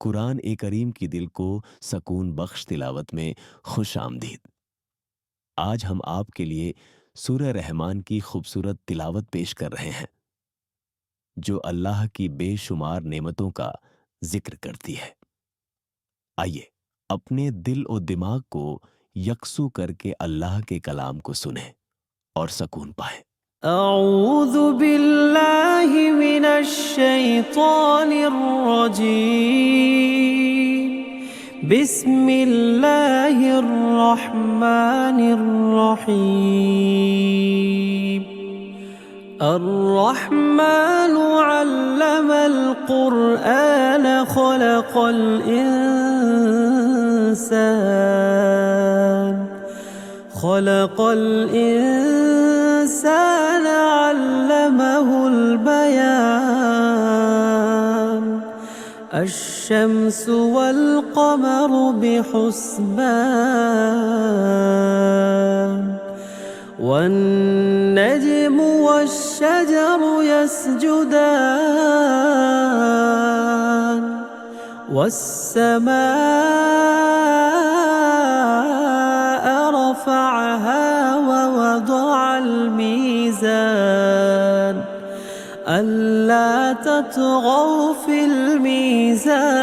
कुरान ए करीम की दिल को सकून बख्श तिलावत में खुश आमदीद। आज हम आपके लिए सूरह रहमान की खूबसूरत तिलावत पेश कर रहे हैं जो अल्लाह की बेशुमार नेमतों का जिक्र करती है। आइए अपने दिल और दिमाग को यकसू करके अल्लाह के कलाम को सुने और सकून पाएं। अऊज़ु बिल्लाहि मिनश शैतानिर रजीम। बिस्मिल्लाहिर रहमानिर रहीम। अर्रहमानु अल्लमल क़ुरआन खलक़ल इंसान अल्लमहुल बयान। अश्शम्सु वल क़मरु बिहुस्बान वन्नज्मु वश्शजरु यस्जुदान वस्समाअ रफ़अहा ववضع الميزان ألا تطغوا في الميزان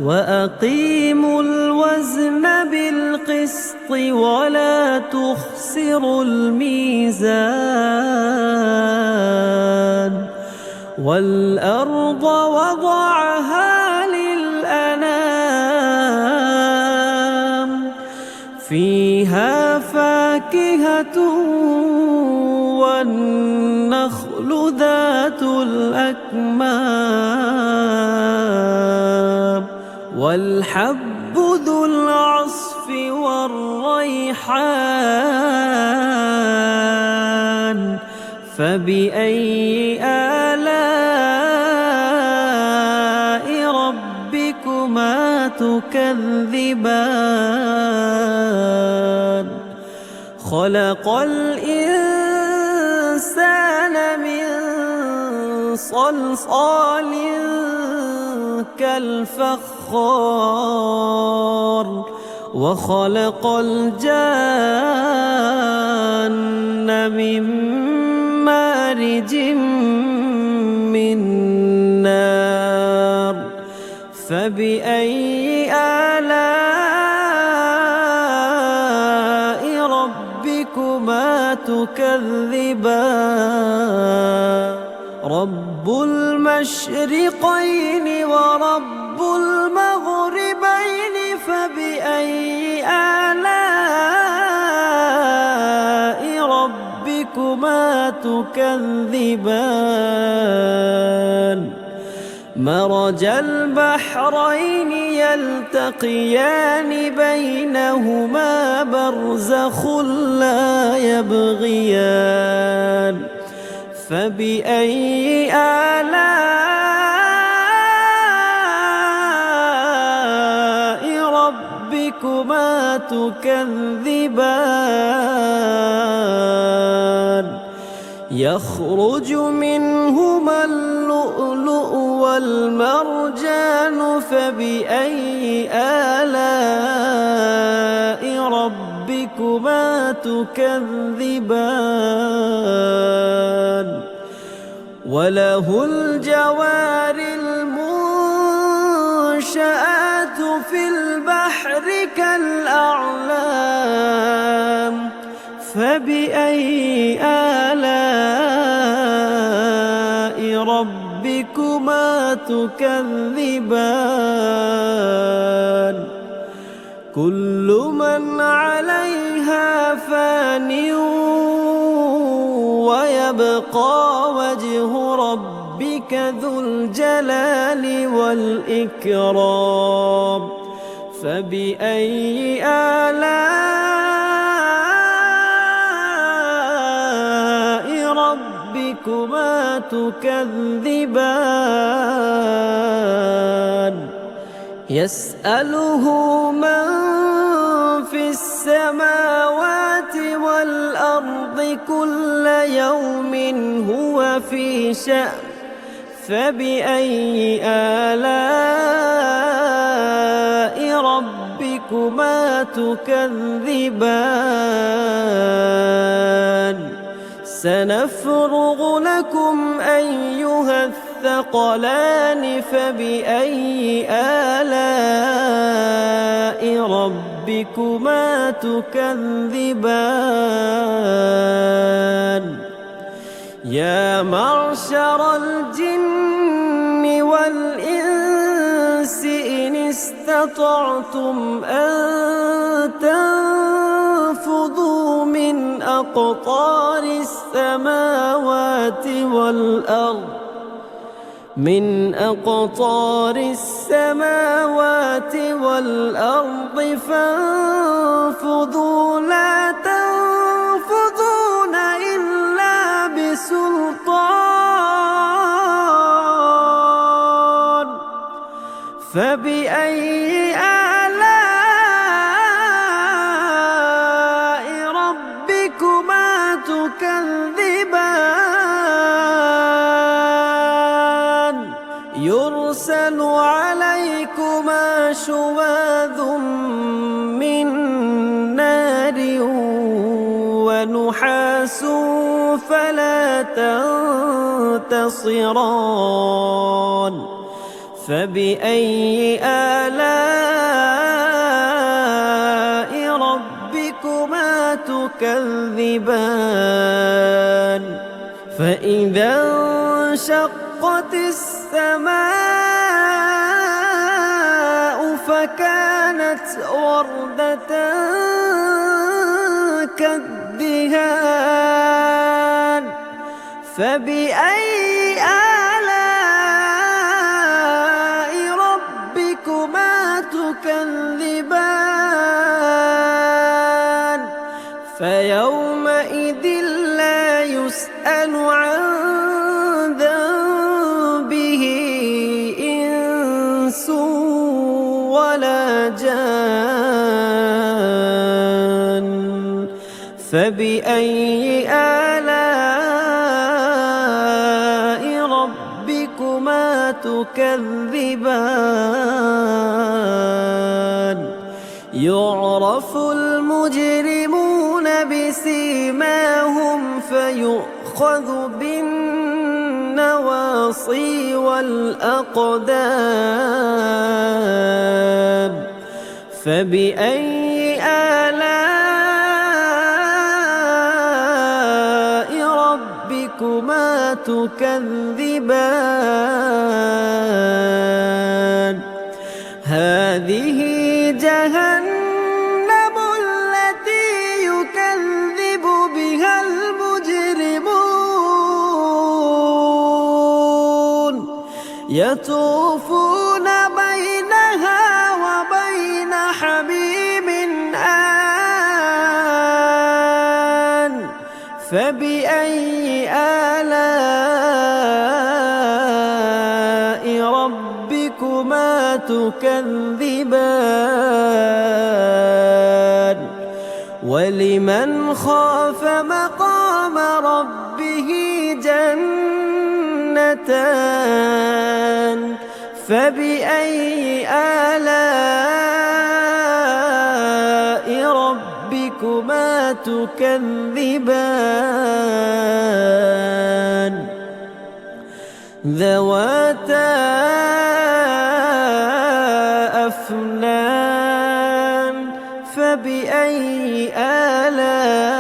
وأقيموا الوزن بالقسط ولا تخسروا الميزان والأرض وضعها للأنام فيها فاكهة والنخل ذات الأكمام والحب ذو العصف والريحان فبأي آلاء ربكما تكذبان خلق الإنسان من صلصال كالفخار وخلق الجان من مارج من نار فبأي آلاء ربكما تكذبان رب المشرقين ورب المغربين فبأي آلاء ربكما تكذبان مرج البحرين يلتقيان بينهما برزخ لا يبغيان فبأي آلاء ربكما تكذبان يخرج منهما اللؤلؤ والمرجان فبأي آلاء ربكما تكذبان وله الجوار المنشآت في البحر كالأعلام فبأي آلاء ربكما تكذبان كل من عليها فان ويبقى وجه ربك ذو الجلال والإكرام فبأي آلاء ربكما تكذبان يسأله من في السماوات والأرض كل يوم هو في شأن فبأي آلاء ربكما تكذبان سنفرغ لكم أيها الثقلان فبأي آلاء ربكما تكذبان يا معشر الجن والإنس إن استطعتم أن تنفذوا من أقطار السماوات والأرض فانفذوا لا تنفذون إلا بسلطان فبأي آلاء ربكما تكذبان يرسل عليكما شواظ من نار ونحاس فلا تنتصران فبأي آلاء ربكما تكذبان فإذا انشقت السماء فكانت وردة كالدهان فبأي آلاء ربكما تكذبان فيومئذ لا يسأل عن ذنبه إنس ولا جان فبأي آلاء ربكما تكذبان يعرف المجرمون بسيماهم فيؤخذ بالنواصي والأقدام فبأي آلاء ربكما تكذبان هذه جهنم التي يكذب بها المجرمون يطوفون بينها وبين حميم آن فبأي آلاء ربكما تكذبان ولمن خاف مقام ربه جنتان فبأي آلاء ربكما تكذبان ذواتا أفنان فبأي آلاء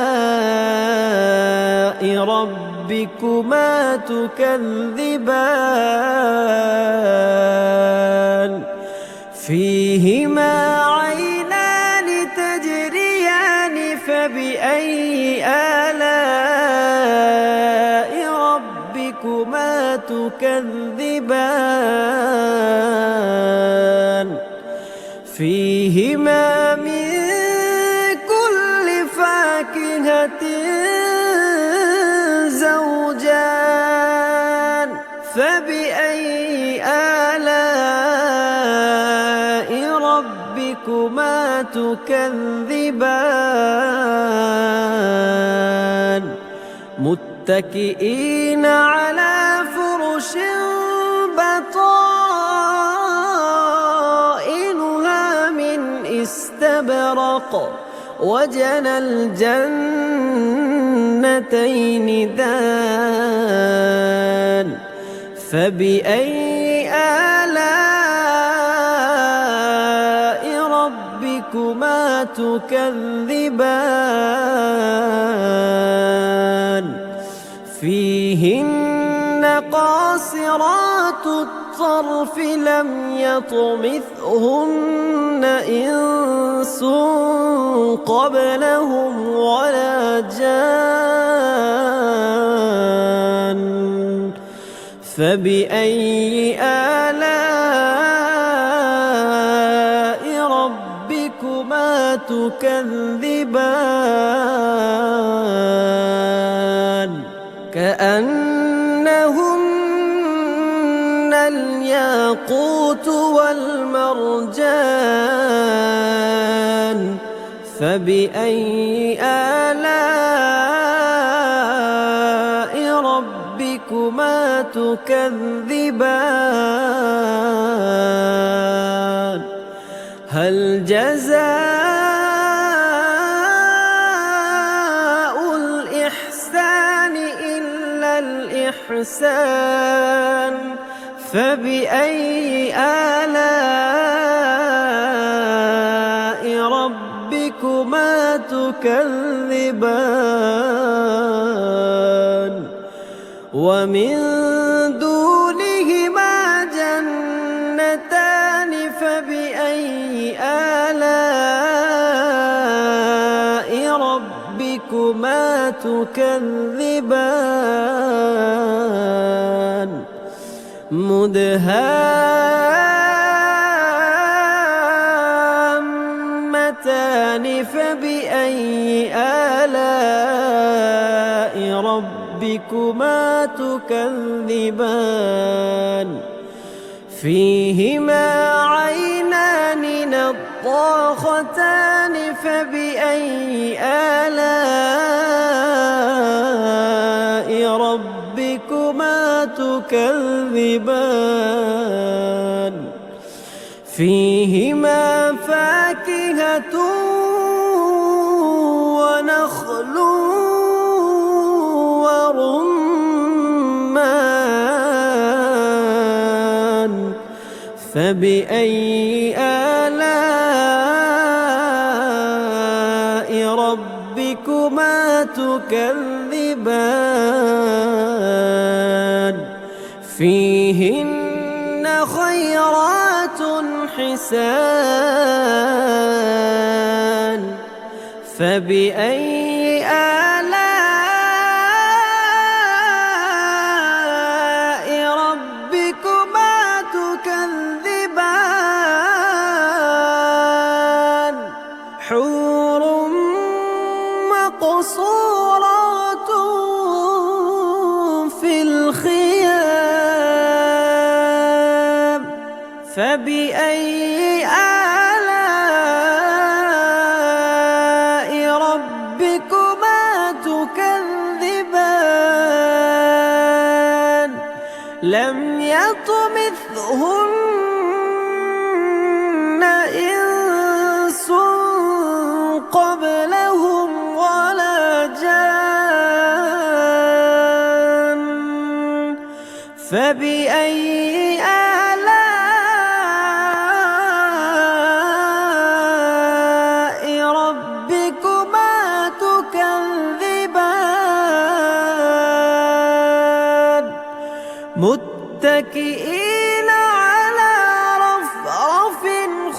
ربكما تكذبان فيهما عينان تجريان فبأي آلاء ربكما تكذبان فيهما من كل فاكهة زوجان فبأي آلاء ربكما تكذبان متكئين على فرش فسق وجنى الجنتين دان فبأي آلاء ربكما تكذبان فيهن قاصرات الطرف لم يطمثهن إنس قبلهم ولا جان فبأي آلاء ربكما تكذبان كأنهن الياقوت والمرجان فبأي آلاء ربكما تكذبان هل جزاء الإحسان إلا الإحسان فبأي آلاء ربكما تكذبان ومن دونهما جنتان فبأي آلاء ربكما تكذبان مدهامتان فبأي آلاء ربكما تكذبان فيهما عينان نضاختان فبأي آلاء ربكما تكذبان فيهما فاكهة ونخل ورمان فبأي آلاء ربكما تكذبان فيهن خيرات حسان فبأي آلاء ربكما تكذبان حور مقصورات في الخيام فبأي آلاء ربكما تكذبان لم يطمثهن إنس قبلهم ولا جان فبأي آلاء ربكما تكذبان متكئين على رفرف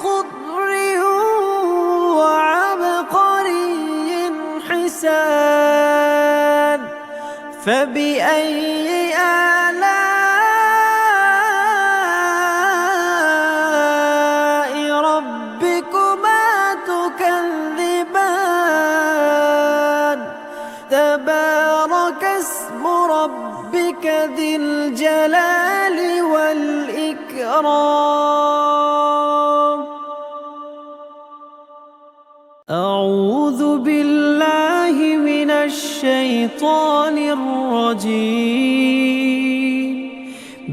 خضر وعبقري حسان فبأي آلاء ربكما تكذبان تبارك اسم ربك ذي الجلال والإكرام أعوذ بالله من الشيطان الرجيم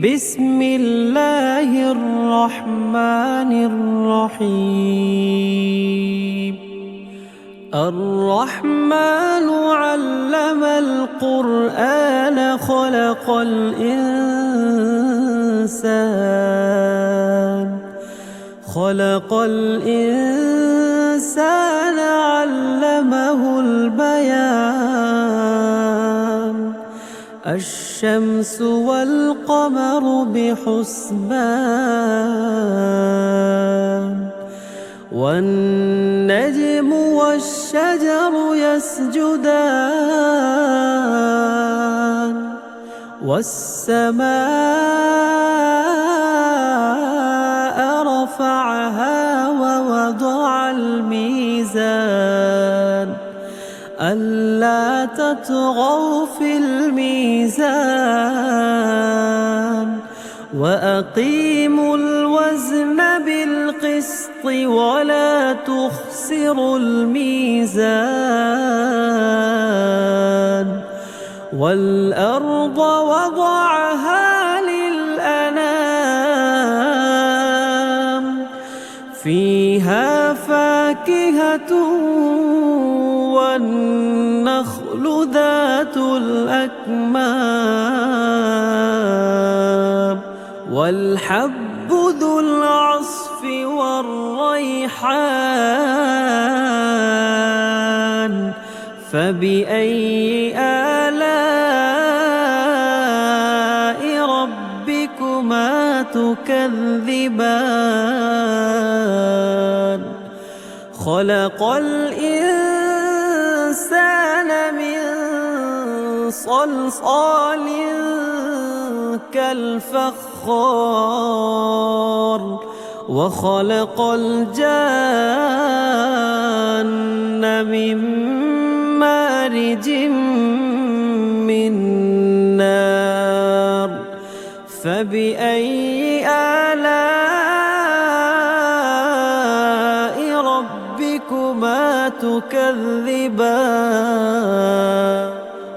بسم الله الرحمن الرحيم الرحمن علم القرآن خلق الإنسان علمه البيان الشمس والقمر بحسبان والنجم والشجر يسجدان والسماء رفعها ووضع الميزان ألا تطغوا في الميزان وأقيموا الوزن بالقسط ولا تخسروا الميزان والأرض وضعها للأنام فيها فاكهة والنخل ذات الأكمام والحب ذو العصف والريحان فبأي آلاء ربكما تكذبان خلق الإنسان من صلصال كالفخار وخلق الجان من مارج من نار فبأي آلاء ربكما تكذبان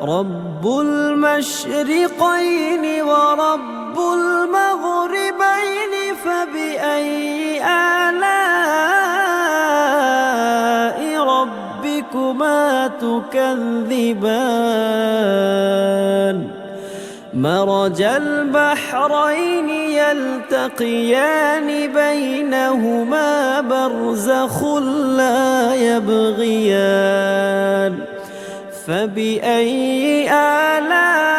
رب المشرقين ورب المغربين فبأي آلاء ربكما تكذبان مرج البحرين يلتقيان بينهما برزخ لا يبغيان فبأي آلاء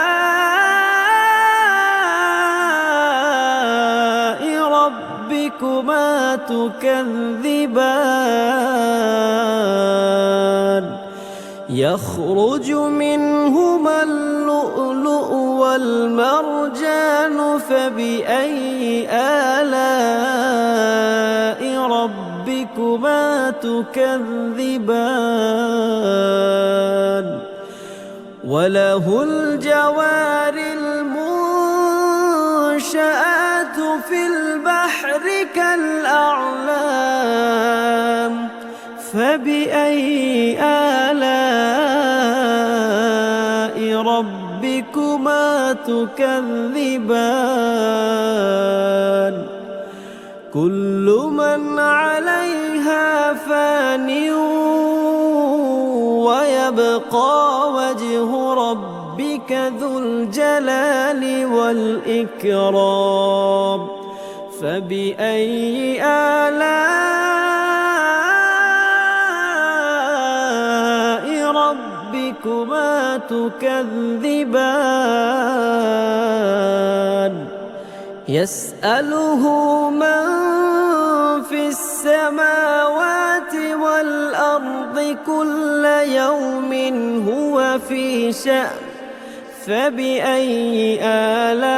ربكما تكذبان يخرج منهما اللؤلؤ والمرجان فبأي آلاء ربكما تكذبان وله الجوار المنشآت في البحر كالأعلام فبأي آلاء ربكما تكذبان كل من عليها فان ويبقى وجه ربك ذو الجلال والإكرام فبأي آلاء ربكما تكذبان يسأله من في السماوات والأرض كل يوم هو في شأن فبأي آلاء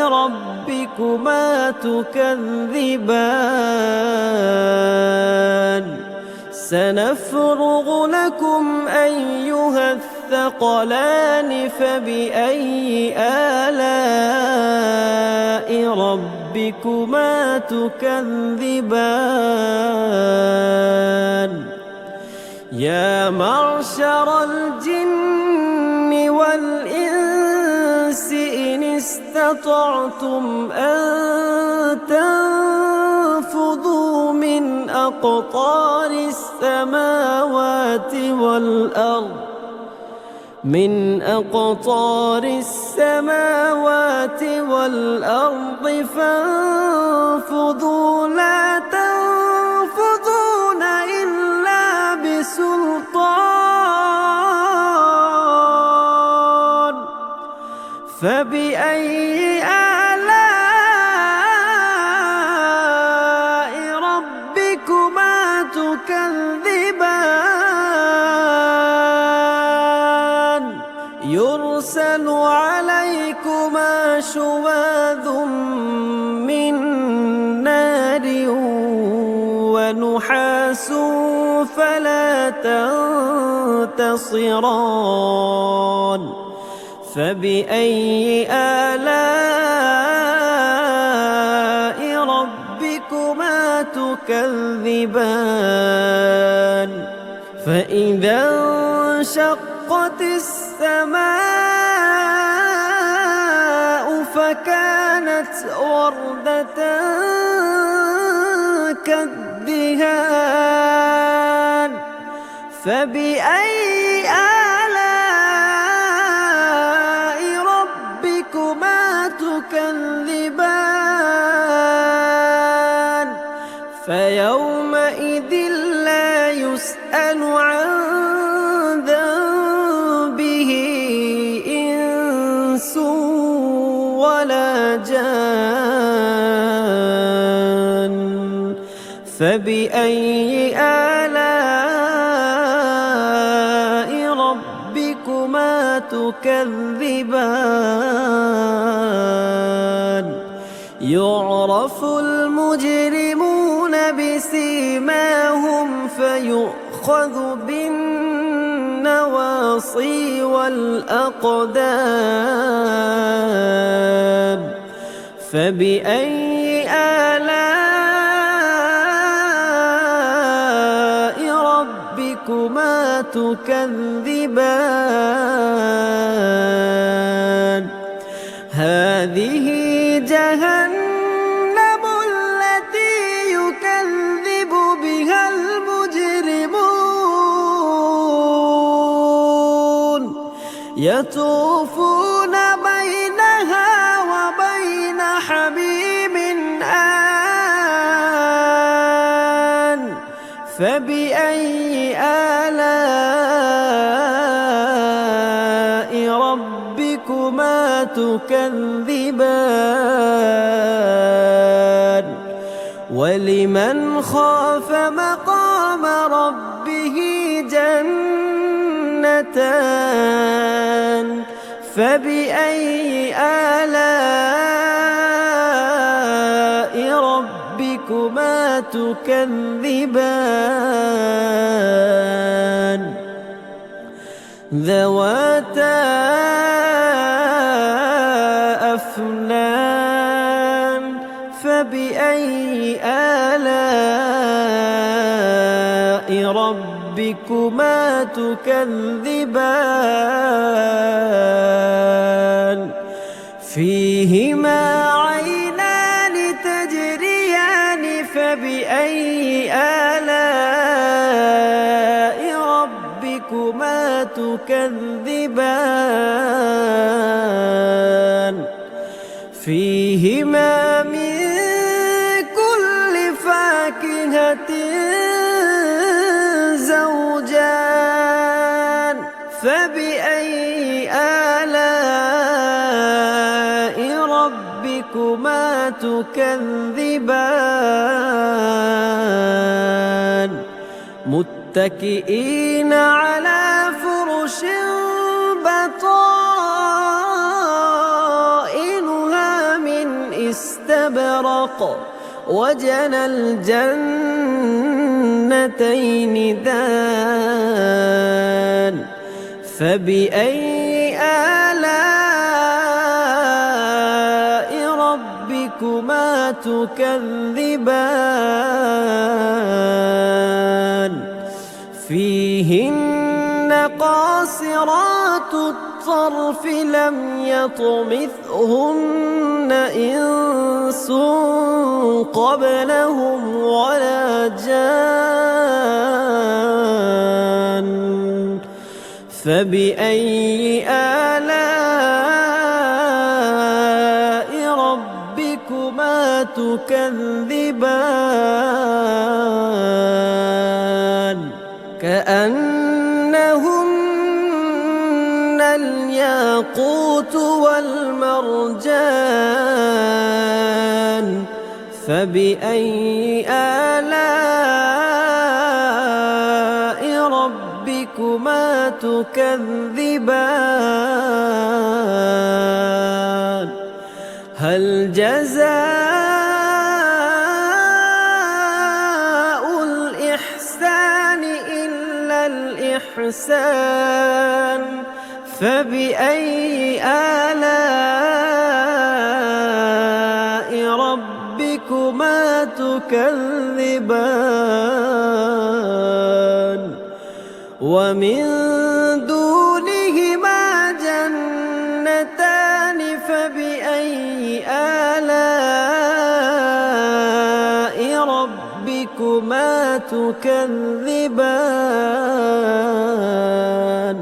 ربكما تكذبان سنفرغ لكم أيها الثقلان فبأي آلاء ربكما تكذبان يا معشر الجن والإنس إن استطعتم أن تنفذوا من أقطار السماوات والأرض من أقطار السماوات والأرض فانفذوا لا تنفذون إلا بسلطان فبأي آلاء ربكما تكذبان يرسل عليكما شواظ من نار ونحاس فلا تنتصران فبأي آلاء ربكما تكذبان فإذا انشقت السماء فكانت وردة كالدهان فبأي آلاء ربكما تكذبان فيومئذ لا يسأل عن ذنبه إنس ولا جان فبأي آلاء ربكما تكذبان يعرف المجرمون بسيماهم فيؤخذ بالنواصي والأقدام فبأي آلاء ربكما تكذبان هذه جهنم التي يكذب بها المجرمون يطوفون بينها وبين حميم آن فبأي آلاء ربكما تكذبان ولمن خاف مقام ربه جنتان فبأي آلاء ربكما تكذبان ذواتا أفنان فبأي آلاء ربكما تكذبان فيهما عينان تجريان فبأي آلاء ربكما تكذبان فيهما من كل فاكهة زوجان فبأي آلاء ربكما تكذبان متكئين على فرش بطائنها من استبرق وجنى الجنتين دان فبأي آلاء ربكما تكذبان فيهن قاصرات الطرف لم يطمثهن إنس قبلهم ولا جان فبأي آلاء ربكما تكذبان كأنهن الياقوت والمرجان فبأي آلاء ربكما تكذبان هل جزاء الإحسان إلا الإحسان فبأي آلاء ربكما تكذبان ومن دونهما جنتان فبأي آلاء ربكما تكذبان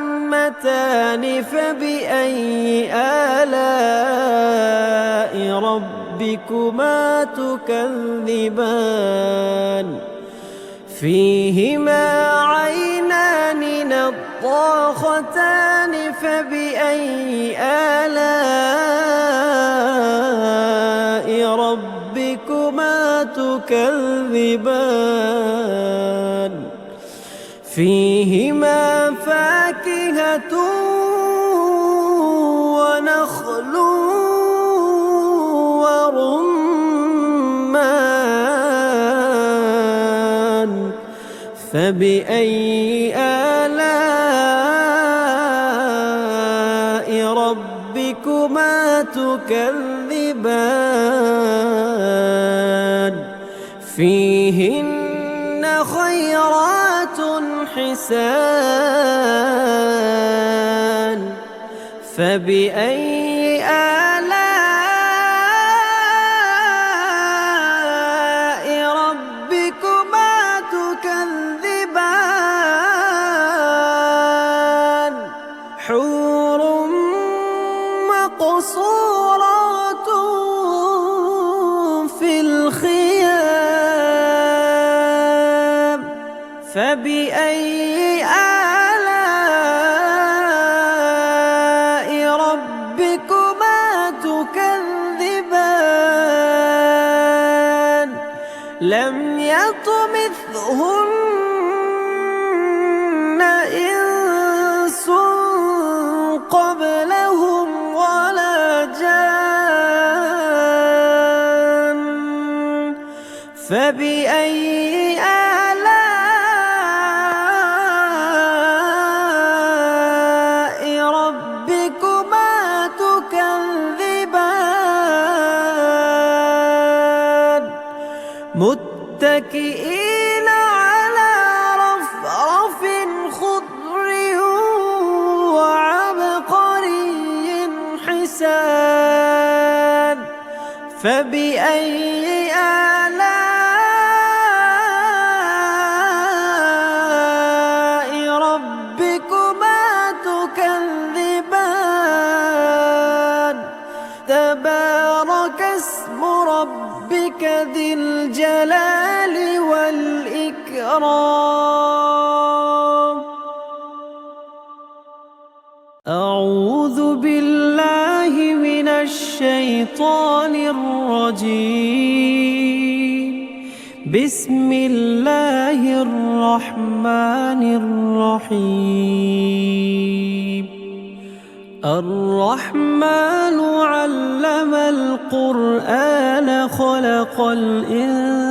مدهامتان فبأي آلاء ربكما تكذبان فيهما عينان نضاختان فبأي آلاء ربكما تكذبان فيهما فاكهة ونخل ورمان فبأي آلاء ربكما تكذبان فيهن خيرات حسان فبأي آلاء ربكما تكذبان حور مقصورات في الخيام فبأي آلاء ربكما تكذبان لم يطمثهن إنس قبلهم ولا جان فبأي آلاء ربكما تكذبان متكئين على رفرف خضر وعبقري حسان فبأي آلاء ربكما تكذبان تبارك اسم ربك ذي الجلال والإكرام أعوذ بالله من الشيطان الرجيم بسم الله الرحمن الرحيم الرحمن علم القرآن خلق الإنسان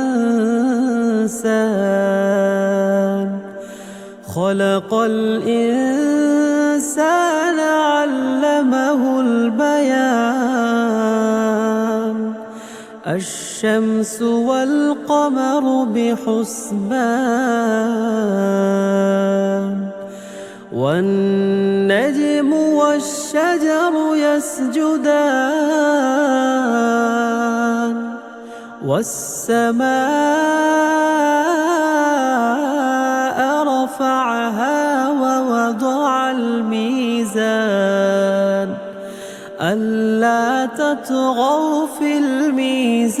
علمه البيان الشمس والقمر بحسبان والنجم والشجر يسجدان والسماء رفعها ووضع الميزان ألا تطغوا في الميزان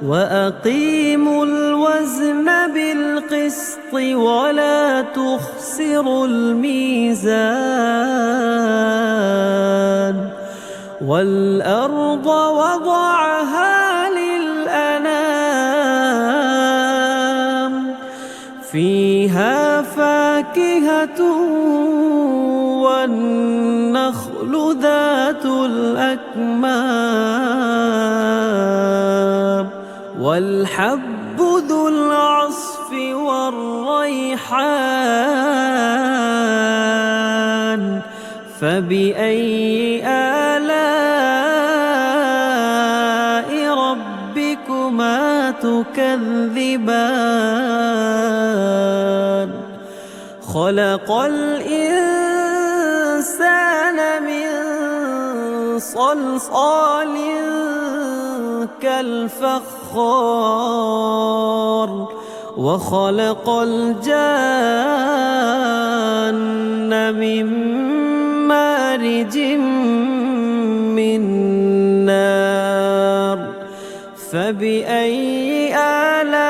وأقيموا الوزن بالقسط ولا تخسروا الميزان والأرض وضعها للأنام فيها فاكهة والنخل ذات الأكمام والحب ذو العصف والريحان فبأي آلاء ربكما تكذبان خلق الإنسان من صلصال كالفخار وخلق الجان من مارج من نار فبأي آلاء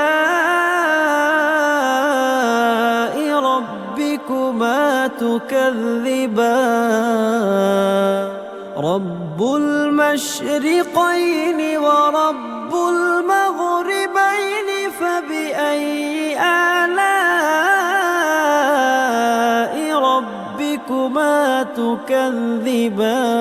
ربكما تكذبان رب المشرقين ورب المغربين فبأي آلاء ربكما تكذبان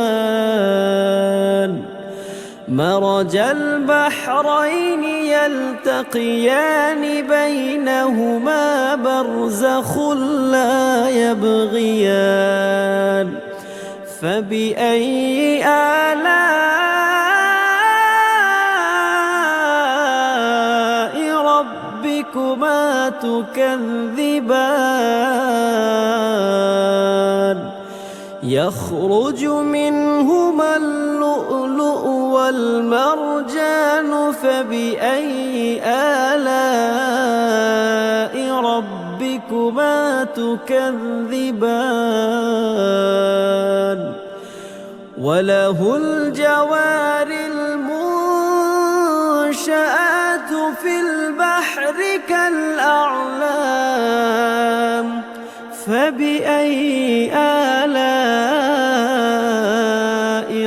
مرج البحرين يلتقيان بينهما برزخ لا يبغيان فبأي آلاء ربكما تكذبان يخرج منهما اللؤلؤ والمرجان فبأي آلاء ربكما تكذبان وله الجوار المنشآت في البحر كالأعلام فبأي آلاء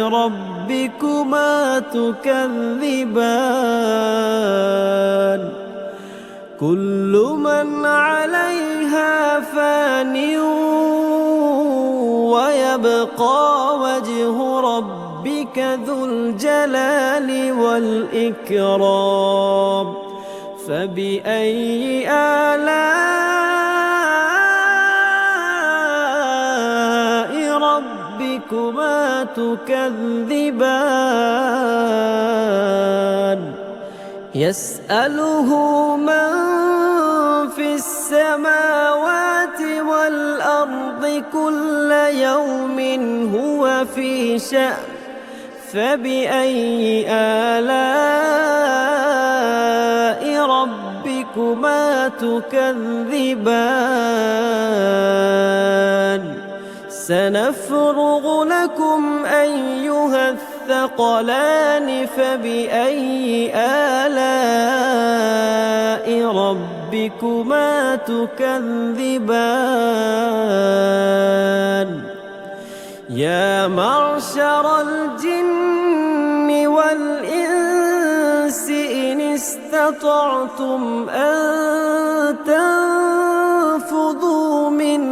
ربكما تكذبان كل من عليها فان ويبقى وجه ربك ذو الجلال والإكرام فبأي آلاء ربكما تكذبان يسأله من في السماوات والأرض كل يوم هو في شأن فبأي آلاء ربكما تكذبان سنفرغ لكم أيها الثقلان فبأي آلاء ربكما تكذبان يا معشر الجن والإنس إن استطعتم أن تنفذوا من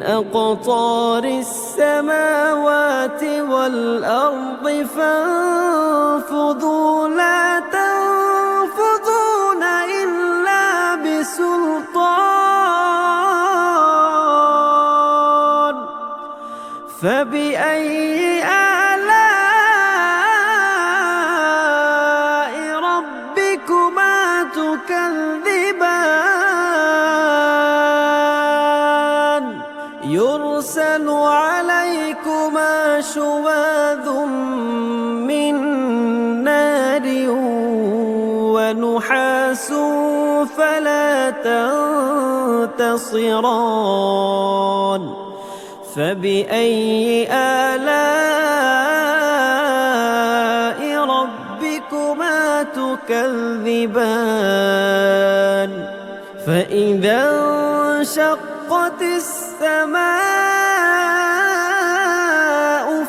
أقطار السماوات والأرض فانفذوا لا تنفذون إلا بسلطان فبأي آلاء ربكما تكذبان يرسل عليكما شواظ من نار ونحاس فلا تنتصران فبأي آلاء ربكما تكذبان فإذا انشقت السماء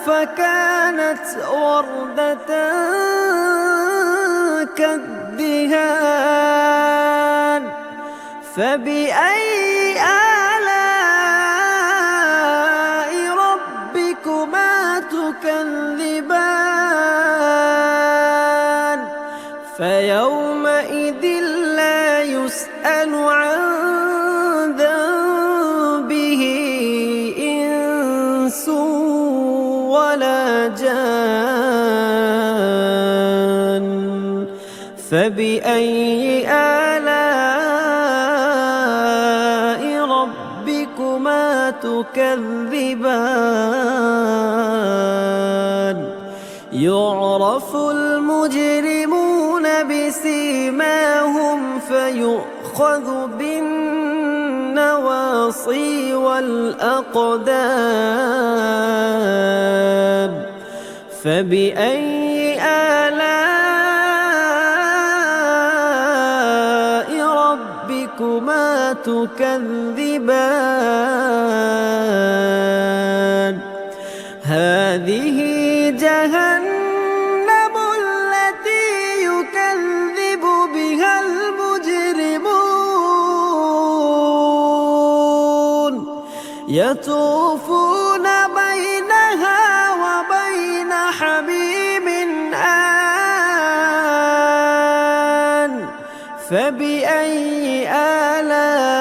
فكانت وردة كالدهان فبأي آلاء ربكما تكذبان فيومئذ لا يسأل عن ذنبه إنس ولا جان فبأي آلاء ربكما تكذبان يعرف المجرمون بسيماهم فيؤخذ بالنواصي والأقدام فبأي آلاء ربكما تكذبان هذه جهنم التي يكذب بها المجرمون يطوفون بينها وبين حميم آن فبأي آلاء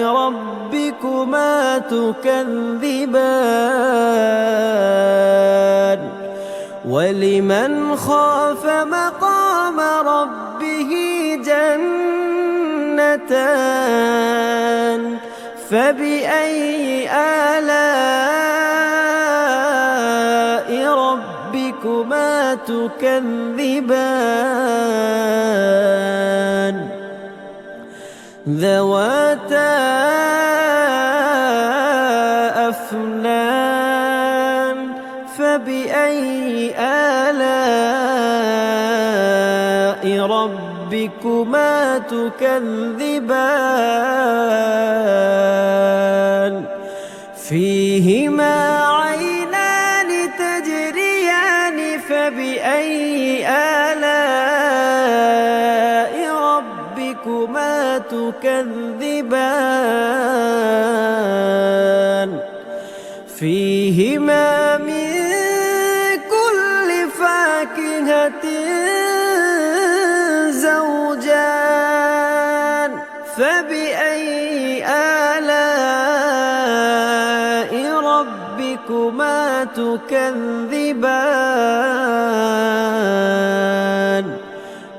ربكما تكذبان ولمن خاف مقام ربه جنتان فبأي آلاء ربكما تكذبان ذواتا أفنان فبأي آلاء ربكما تكذبان فيهما عينان تجريان فبأي آلاء ربكما تكذبان فيهما من كل فاكهة زوجان فبأي آلاء ربكما تكذبان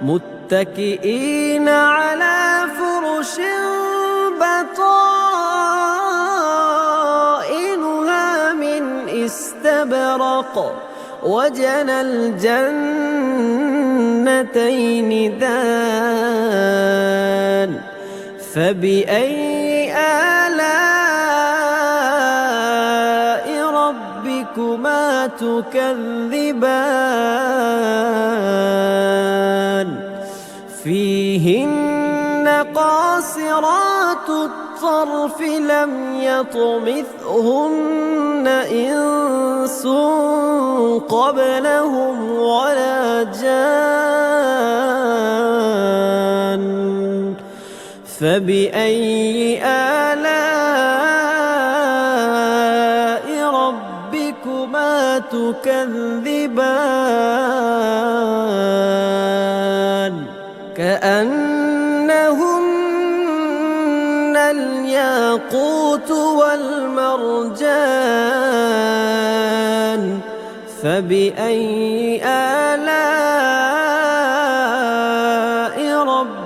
متكئين على فرش بطائنها من استبرق وجنى الجنتين دان فبأي آلاء ربكما تكذبان فيهن قاصرات الطرف لم يطمثهن إنس قبلهم ولا جان فبأي آلاء ربكما تكذبان كأنهن الياقوت والمرجان فبأي آلاء ربكما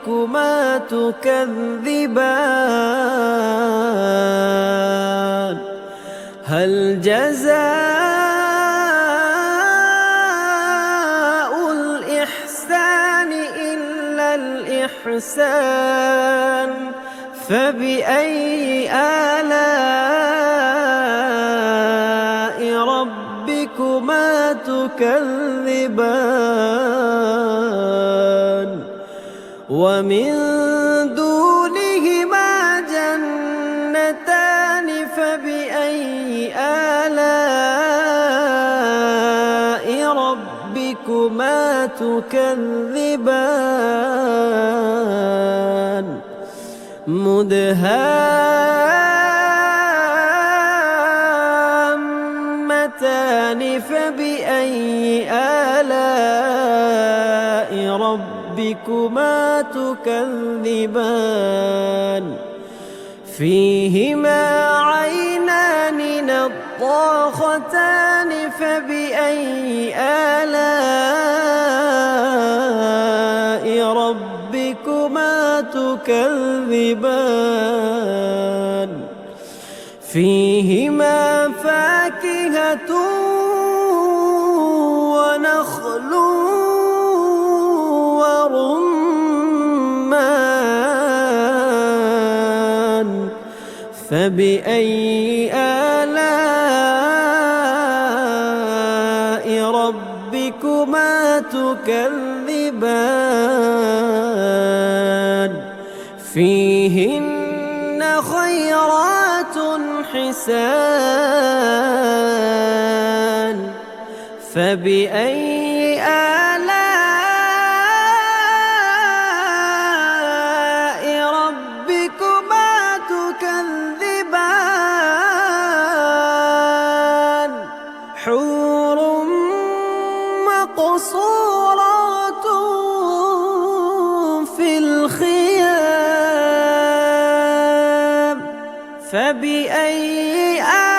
ربكما تكذبان هل جزاء الإحسان إلا الإحسان فبأي آلاء ربكما تكذبان ومن دونهما جنتان فبأي آلاء ربكما تكذبان مدهامتان فبأي آلاء ربكما تكذبان فيهما عينان نضاختان فبأي آلاء ربكما تكذبان فيهما فاكهة ونخل ورمان فبأي آلاء ربكما تكذبان فيهن خيرات حسان فبأي آلاء ربكما تكذبان حور مقصورات في الخيام فبأي آلاء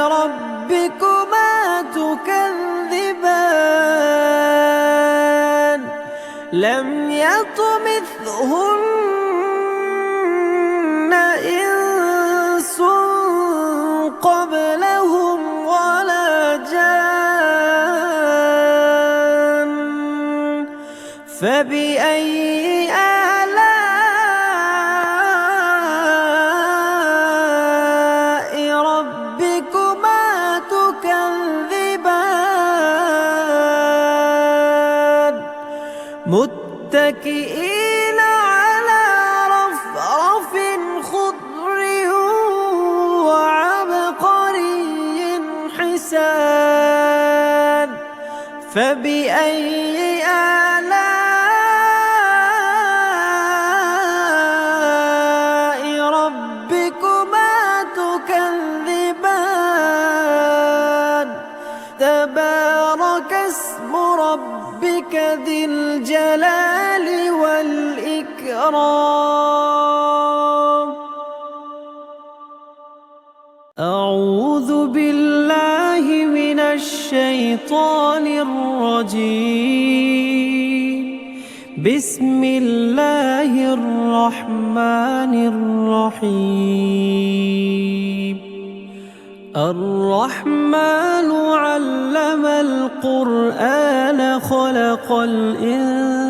ربكما تكذبان لم يطمثهن إنس قبلهم ولا جان فبأي آلاء ربكما تكذبان متكئين على رفرف خضر وعبقري حسان فبأي آلاء ربكما تكذبان تبارك اسم ربك ذي الجلال والإكرام أعوذ بالله من الشيطان الرجيم بسم الله الرحمن الرحيم الرحمن علم القرآن خلق الإنسان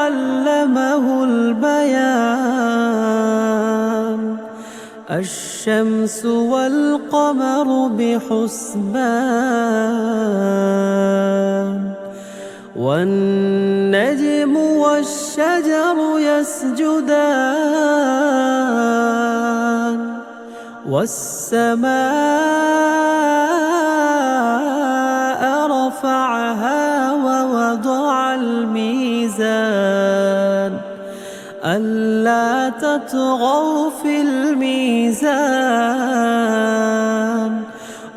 علمه البيان الشمس والقمر بحسبان والنجم والشجر يسجدان والسماء رفعها ووضع الميزان ألا تطغوا في الميزان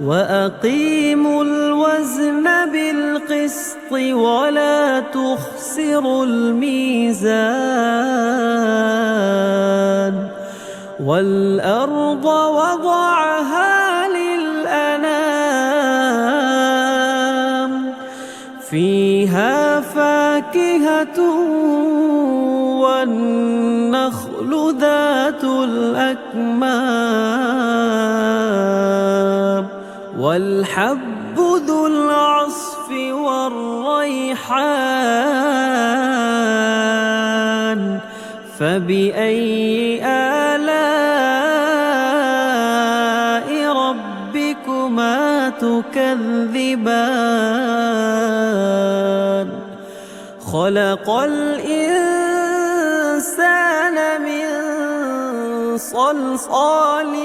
وأقيموا الوزن بالقسط ولا تخسروا الميزان والأرض وضعها شابة والنخل ذات الأكمام والحب ذو العصف والريحان فبأي آلاء ربكما تكذبان خلق الإنسان من صلصال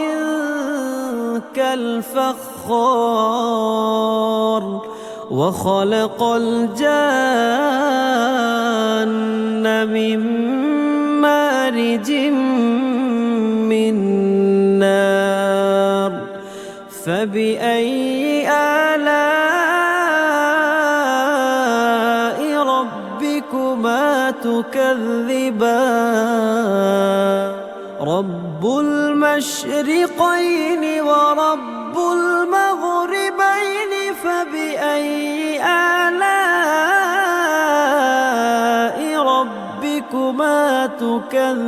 كالفخار وخلق الجان من مارج من نار فبأي آلاء ربكما تكذبان رب المشرقين ورب المغربين فبأي آلاء ربكما تكذبان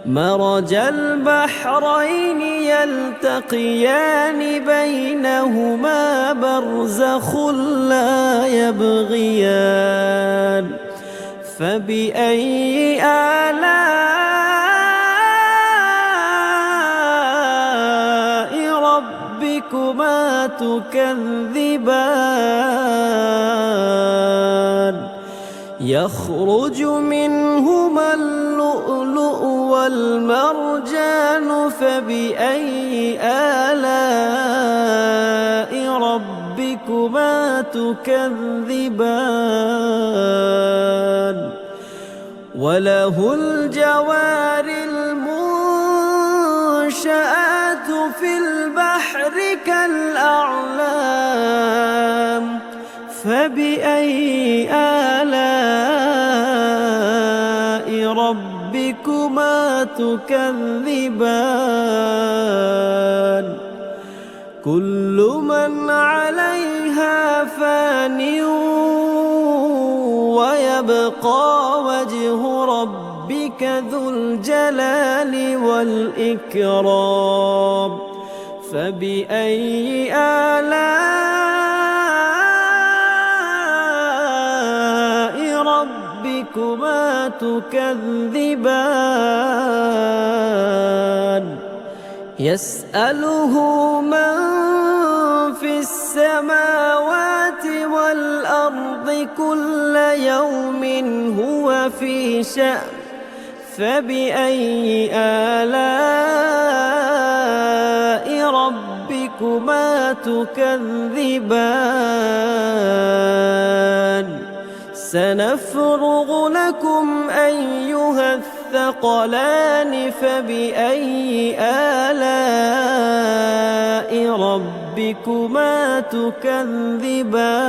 مرج البحرين يلتقيان بينهما برزخ لا يبغيان فبأي آلاء ربكما تكذبان يخرج منهما اللؤلؤ والمرجان فبأي آلاء ربكما تكذبان وله الجوار المنشآت في البحر كالأعلام فبأي آلاء ربكما تكذبان كل من عليها فان ويبقى وجه ربك ذو الجلال والإكرام فبأي آلاء ربكما تكذبان يسأله من في السماوات والأرض كل يوم هو في شأن فبأي آلاء ربكما تكذبان سنفرغ لكم أيها الثقلان فبأي آلاء ربكما تكذبان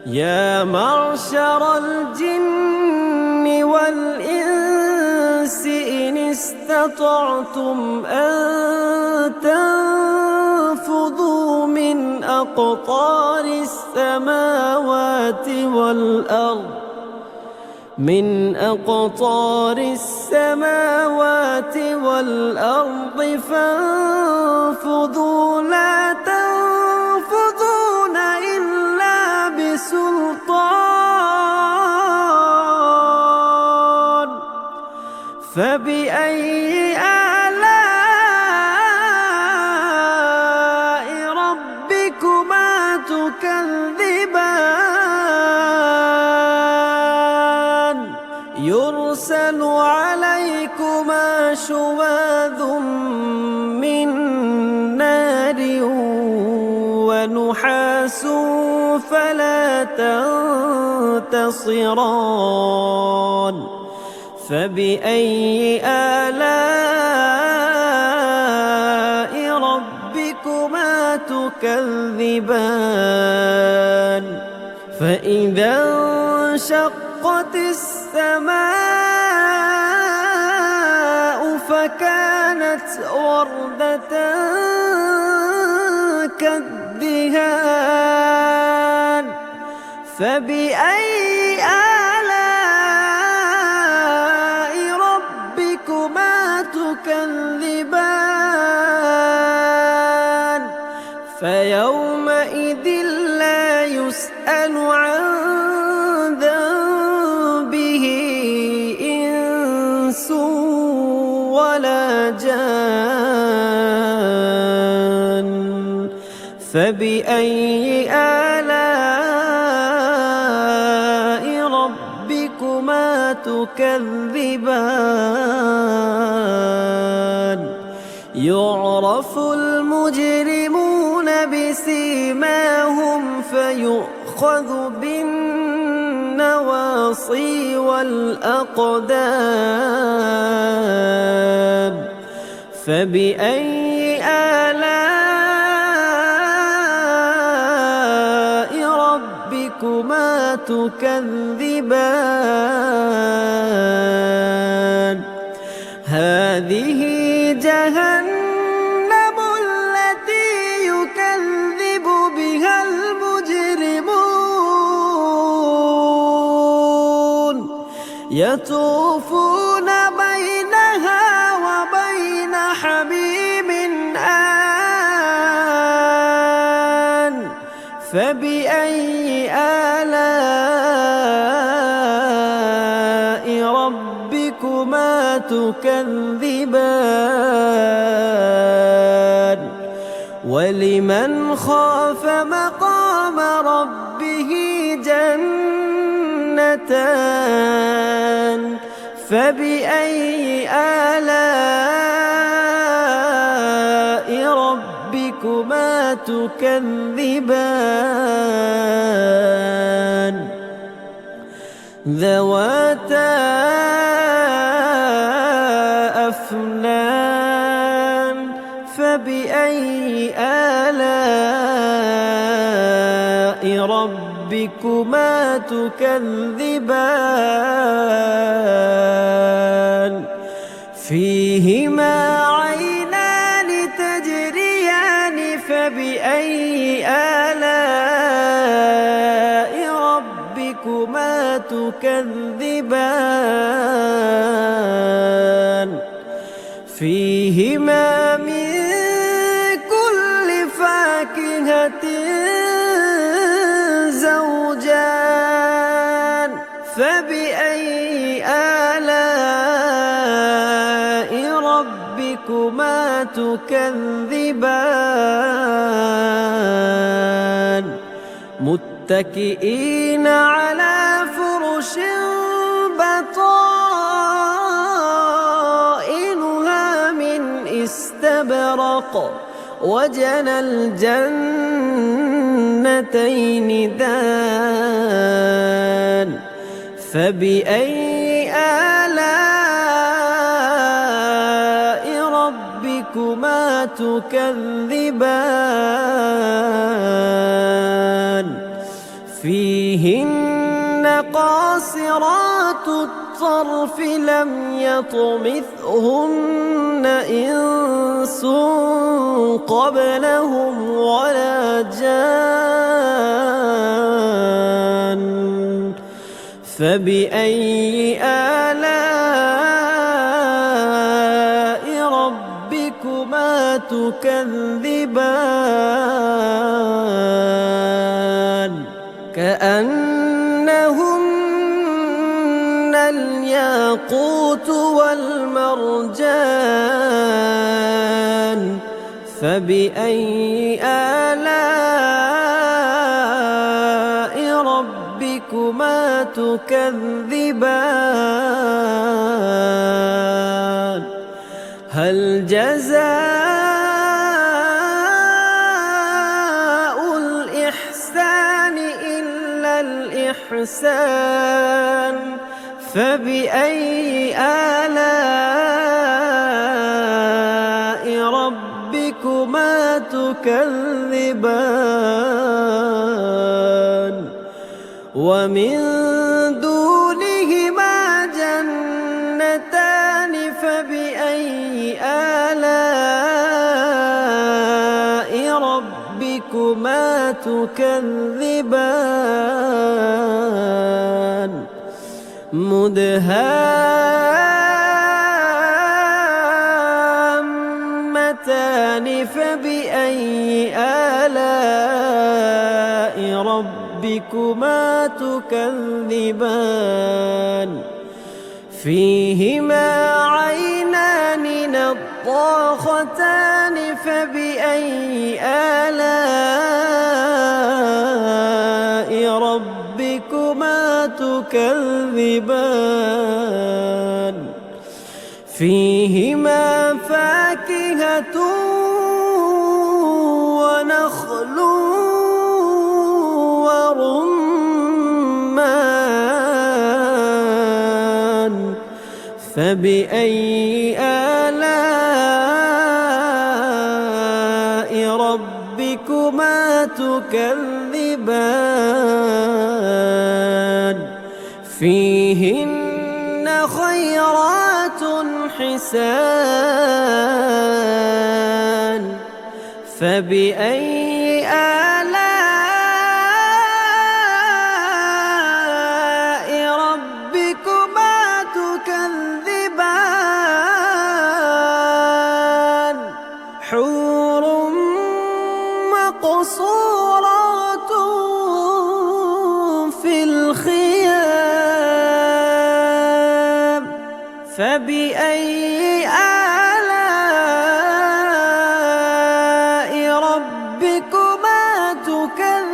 يا معشر الجن والإنس إن استطعتم أن تنفذوا من أقطار السماوات والأرض فانفذوا لا تنفذون إلا بسلطان فبأي آلاء ربكما تكذبان يرسل عليكما شواظ من نار ونحاس فلا تنتصران فبأي آلاء ربكما تكذبان فإذا انشقت السماء فكانت وردة كالدهان الدهان فبأي آلاء ربكما تكذبان فيومئذ لا يسأل عن ذنبه إنس ولا جان فبأي آلاء ربكما تكذبان يعرف المجرمون بسيماهم فيؤخذ بالنواصي والأقدام فبأي آلاء ربكما تكذبان هذه جهنم التي يكذب بها المجرمون يطوفون بينها وبين حميم آن فبأي آلاء ربكما تكذبان ولمن خاف مقام ربه جنتان فبأي آلاء ربكما تكذبان ذواتا أفنان فبأي آلاء ربكما تكذبان فيهما عينان تجريان فبأي آلاء ربكما تكذبان فيهما من كل فاكهة زوجان فبأي آلاء ربكما تكذبان متكئين على فرش بطائنها من استبرق وجنى الجنتين دان فبأي آلاء ربكما تكذبان فيهن قاصرات الطرف لم يطمثهن إنس قبلهم ولا جان فبأي آلاء ربكما تكذبان كأنهن الياقوت والمرجان فبأي آلاء ربكما تكذبان هل جزاء الإحسان إلا الإحسان فبأي آلاء ربكما تكذبان ومن دونهما جنتان فبأي آلاء ربكما تكذبان مدهامتان فبأي آلاء ربكما تكذبان فيهما عينان نضاختان فبأي آلاء ربكما تكذبان فيهما فاكهة ونخل ورمان فبأي آلاء ربكما تكذبان فيهن خيرات حسان فبأي آلاء ربكما تكذبان حور مقصورات في الخيام فبأي آلاء ربكما تكذبان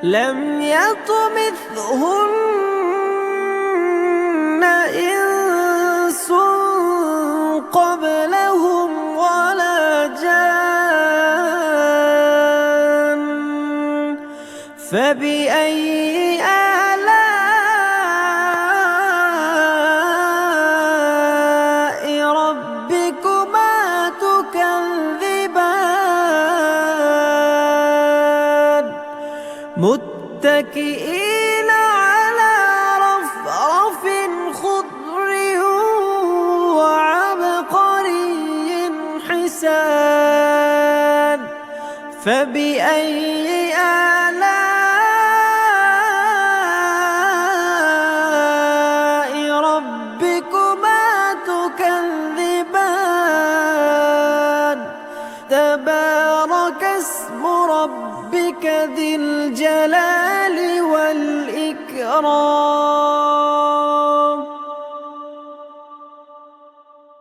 لم يطمثهن إنس قبلهم ولا جان فبأي آلاء ربكما تكذبان متكئين على رفرف خضر وعبقري حسان فبأي آلاء ربكما تكذبان تبارك اسم ربك ذي الجلال والإكرام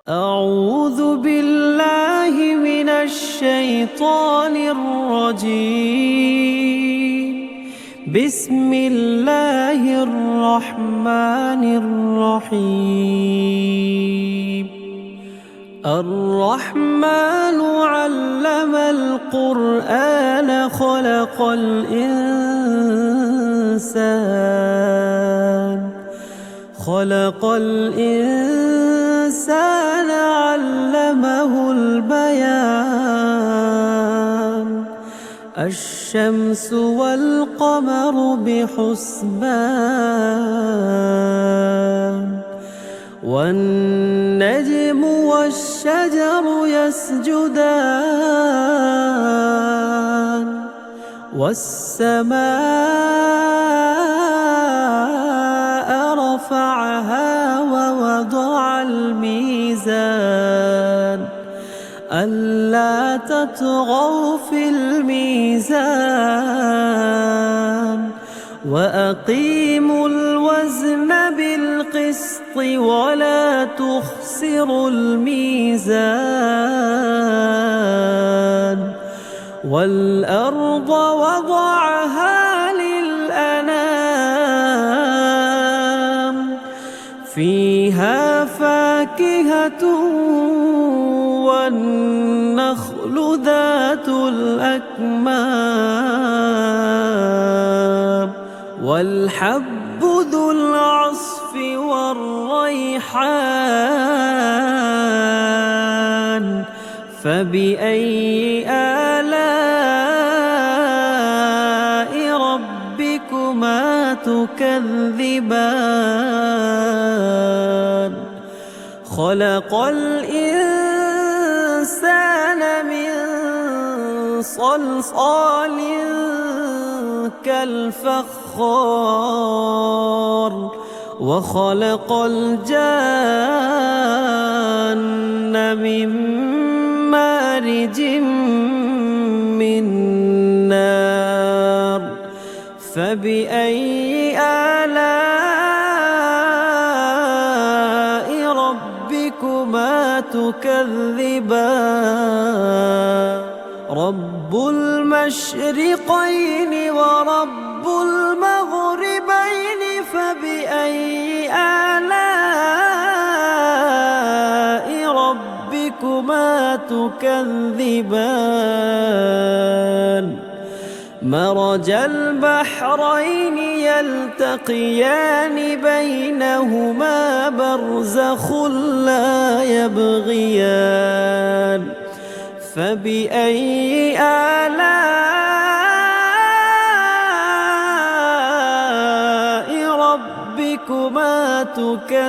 أعوذ بالله من الشيطان الرجيم بسم الله الرحمن الرحيم الرحمن علم القرآن خلق الإنسان علمه البيان الشمس والقمر بحسبان والنجم والشجر يسجدان والسماء رفعها ووضع الميزان ألا تطغوا في الميزان وأقيموا الوزن بالقسط ولا تخسروا الميزان والأرض وضعها للأنام فيها فاكهة والنخل ذات الأكمام والحب ذو العصف والريحان فبأي آلاء ربكما تكذبان خلق الإنسان من صلصال كالفخار وخلق الجان من مارج من نار فبأي آلاء ربكما تكذبان رب المشرقين ورب المغربين فبأي آلاء ربكما تكذبان مرج البحرين يلتقيان بينهما برزخ لا يبغيان فبأي آلاء ربكما تكذبان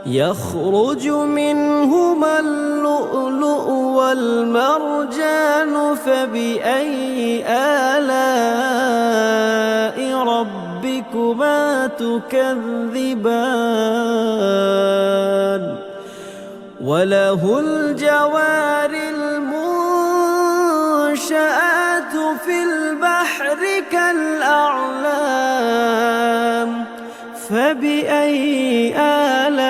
يخرج منهما اللؤلؤ والمرجان فبأي آلاء ربكما تكذبان وله الجوار المنشآت في البحر كالأعلام فبأي آلاء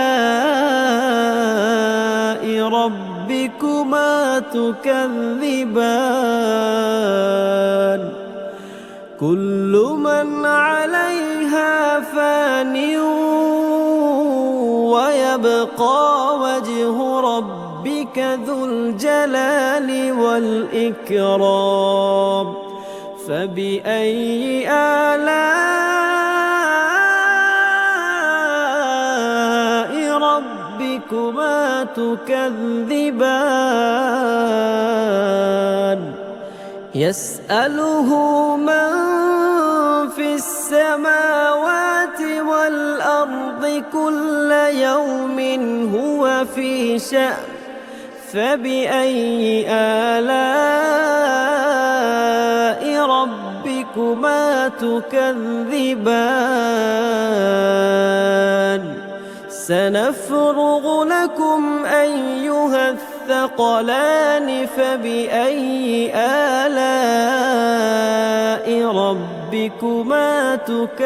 ربكما تكذبان كل من عليها فان ويبقى وجه ربك ذو الجلال والإكرام فبأي آلاء ربكما تكذبان يسأله من في السماوات والأرض كل يوم هو في شأن فبأي آلاء ربكما تكذبان سنفرغ لكم أيها الثقلان فبأي آلاء ربكما تكذبان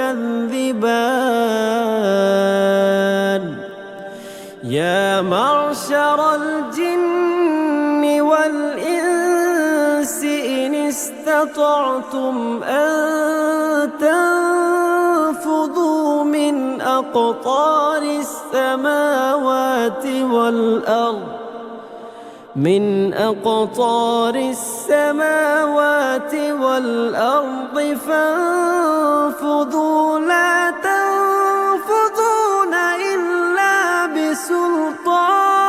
يا معشر الجن والإنس إن استطعتم أن تنفذوا من أقطار السماوات والأرض فانفذوا لا تنفذون إلا بسلطان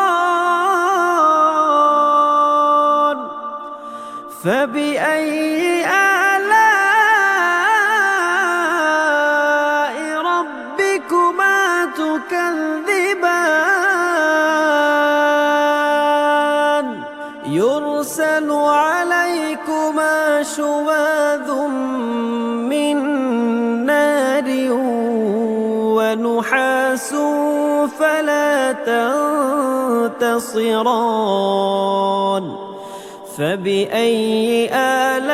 فبأي آلاء ربكما تكذبان يرسل عليكما شواظ من نار ونحاس فلا تنتصران فبأي آلاء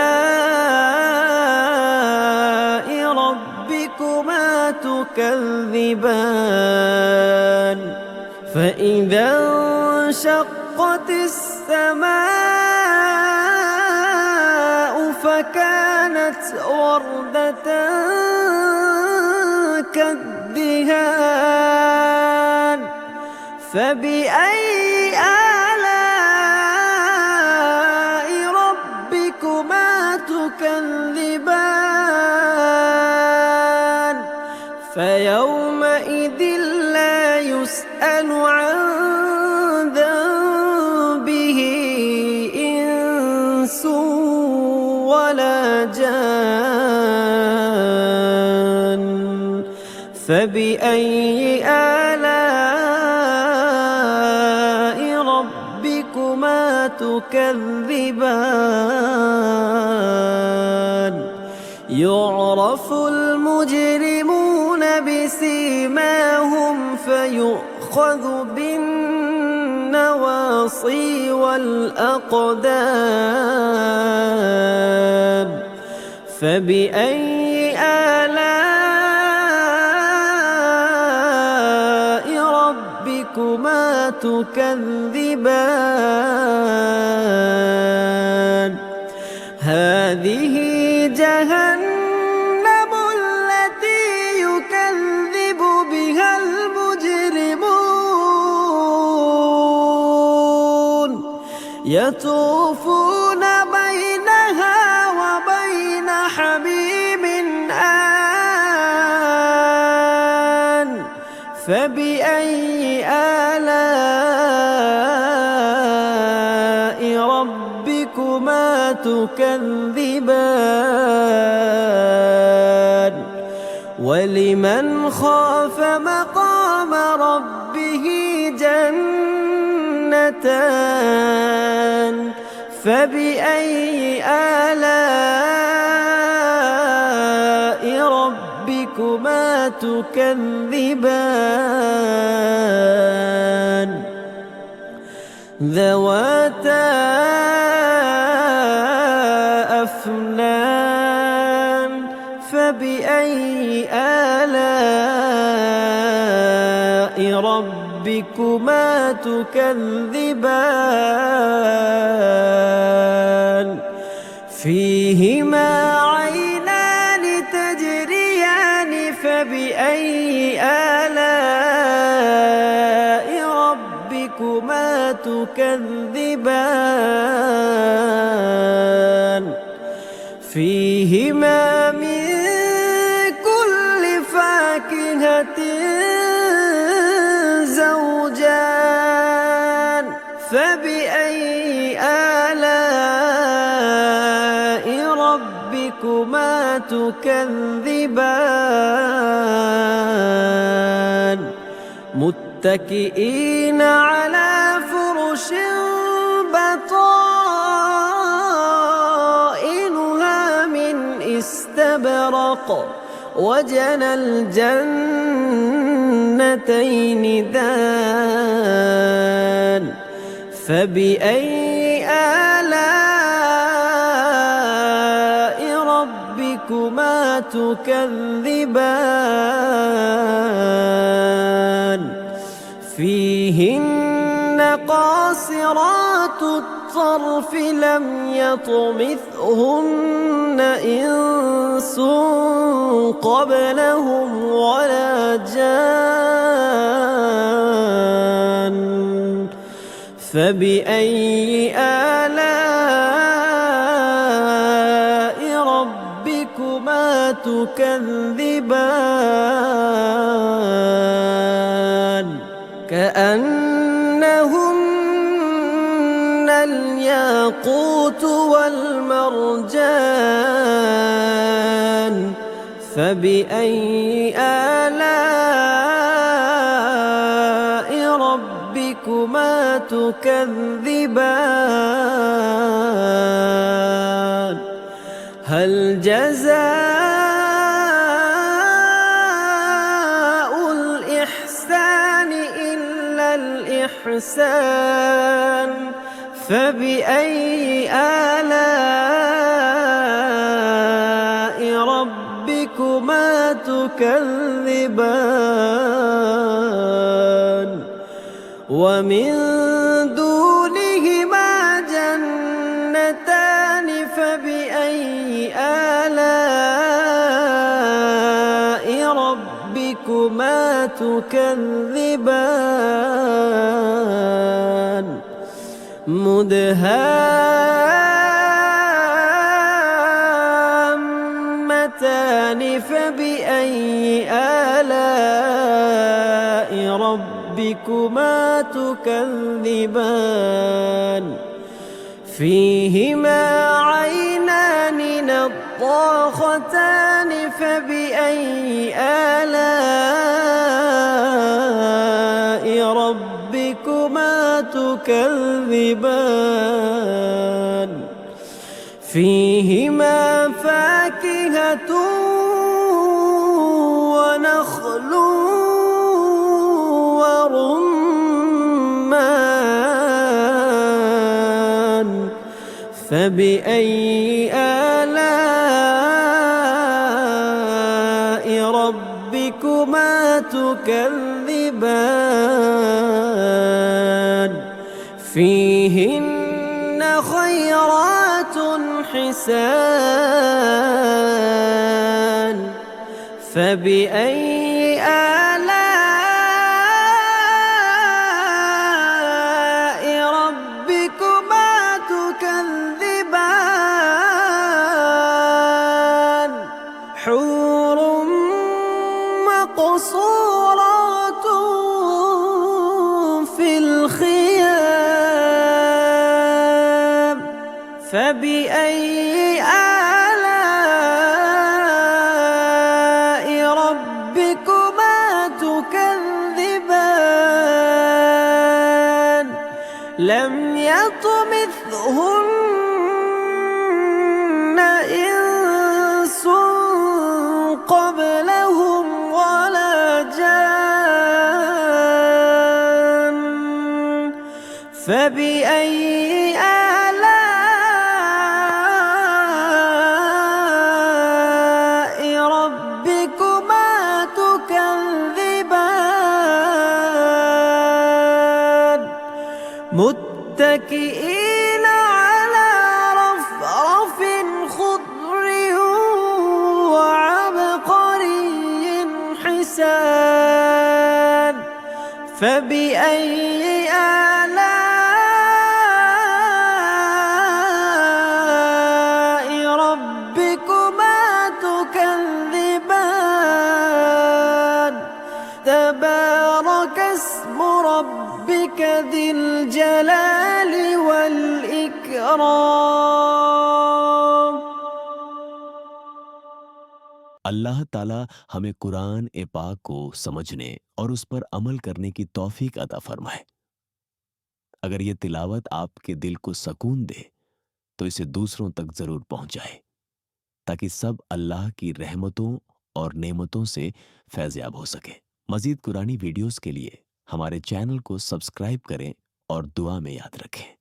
ربكما تكذبان فإذا انشقت السماء فكانت وردة كالدهان فبأي آلاء ربكما تكذبان فيومئذ لا يسأل عن ذنبه إنس ولا جان فبأي آلاء ربكما ربكما تكذبان يعرف المجرمون بسيماهم فيؤخذ بالنواصي والأقدام فبأي آلاء ربكما تكذبان هذه جهنم التي يكذب بها المجرمون يطوفون بينها وبين حميم آن فبأي آلاء ربكما تكذبان ولمن خاف مقام ربه جنتان فبأي آلاء ربكما تكذبان ذواتا أفنان فبأي آلاء ربكما تكذبان فيهما عينان تجريان فبأي آلاء ربكما تكذبان فيهما من كل فاكهة زوجان فبأي آلاء ربكما تكذبان متكئين على فرش بطائنها من استبرق وجنى الجنتين دان فبأي آلاء ربكما تكذبان فيهن قاصرات الطرف لم يطمثهن إنس قبلهم ولا جان فبأي آلاء ربكما تكذبان كأنهن الياقوت والمرجان فبأي آلاء ربكما تكذبان هل جزاء الإحسان إلا الإحسان فبأي آلاء ربكما تكذبان ومن دونهما جنتان فبأي آلاء ربكما تكذبان مدهامتان فبأي آلاء ربكما تكذبان فيهما عينان نضاختان فبأي آلاء ربكما تكذبان تكذبان فيهما فاكهة ونخل ورمان فبأي آلاء ربكما تكذبان فيهن خيرات حسان فبأي آلاء ربكما تكذبان حور مقصورات في الخيام فبأي آلاء ربكما تكذبان لم يطمثهن إنس قبلهم ولا جان فبأي آلاء ربكما تكذبان متكئين على رفرف خضر وعبقري حسان فبأي آلاء ربكما تكذبان تبارك اسم ربك ذي الجلال والإكرام। अल्लाह ताला हमें कुरान ए पाक को समझने और उस पर अमल करने की तौफीक अता फरमाए। अगर ये तिलावत आपके दिल को सुकून दे तो इसे दूसरों तक जरूर पहुंचाए ताकि सब अल्लाह की रहमतों और नेमतों से फैज़याब हो सके। मजीद कुरानी वीडियोस के लिए हमारे चैनल को सब्सक्राइब करें और दुआ में याद रखें।